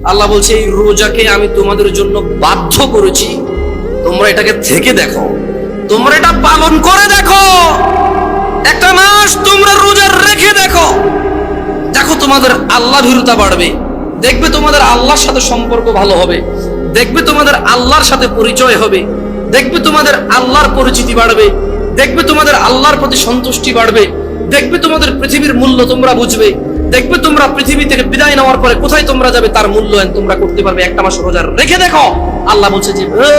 আল্লাহ বলছে এই রোজাকে আমি তোমাদের জন্য বাধ্য করেছি, তোমরা এটাকে থেকে দেখো, তোমরা এটা পালন করে দেখো, একটা মাস তোমরা রোজা রেখে দেখো, দেখো তোমাদের আল্লাহ ভীরুতা বাড়বে, দেখবে তোমাদের আল্লাহর সাথে সম্পর্ক ভালো হবে, দেখবে তোমাদের আল্লাহর সাথে পরিচয় হবে, দেখবে তোমাদের আল্লাহর পরিচিতি বাড়বে, দেখবে তোমাদের আল্লাহর প্রতি সন্তুষ্টি বাড়বে, দেখবে তোমাদের পৃথিবীর মূল্য তোমরা বুঝবে, দেখবে তোমরা পৃথিবী থেকে বিদায় নেওয়ার পরে কোথায় তোমরা যাবে তার মূল্যায়ন তোমরা করতে পারবে। একটা মাস রোজা রেখে দেখো। আল্লাহ বলছে যে ও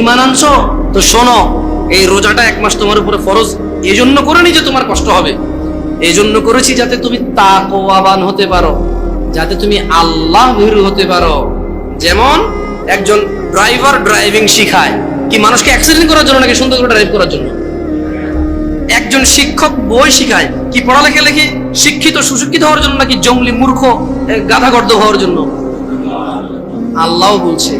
ঈমান আনছো তো শোনো, এই রোজাটা এক মাস তোমার উপরে ফরজ এই জন্য করিনি যে তোমার কষ্ট হবে, এই জন্য করেছি যাতে তুমি তাকওয়াবান হতে পারো, যাতে তুমি আল্লাহ ভীরু হতে পারো। যেমন একজন ড্রাইভার ড্রাইভিং শিখায় কি মানুষকে অ্যাক্সিডেন্ট করার জন্য নাকি সুন্দর করে ড্রাইভ করার জন্য? একজন শিক্ষক বই শিখায় কি পড়ালেখা লেখে শিক্ষিত সুশিক্ষিত হওয়ার জন্য নাকি জঙ্গলি মূর্খ গাধাগর্দ হওয়ার জন্য? আল্লাহ বলছে,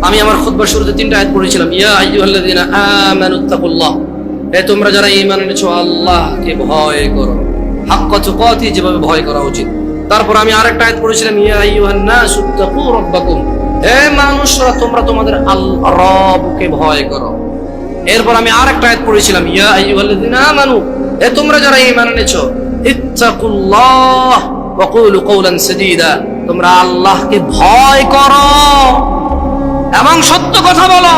আমি আমার খুতবার শুরুতে 3টা আয়াত পড়েছিলাম, ইয়া আইয়ুহাল্লাযীনা আমানুত্তাকুল্লাহ, হে তোমরা যারা ঈমান এনেছো আল্লাহকে ভয় করো, হাক্কা তুকাতি, যেভাবে ভয় করা উচিত। তারপর আমি আরেকটা আয়াত পড়েছিলাম, ইয়া আইয়ুহান নাসুত্তাকু রাব্বাকুম, হে মানুষরা তোমরা তোমাদের রবকে ভয় করো। এরপর আমি আরেকটা আয়াত পড়েছিলাম, ইয়া আইয়ুহাল্লাযীনা আমানু, হে তোমরা যারা ঈমান এনেছো ইত্তাকুল্লাহ ওয়া কুলু কওলান সাদীদা, তোমরা আল্লাহকে ভয় করো এবং সত্য কথা বলো।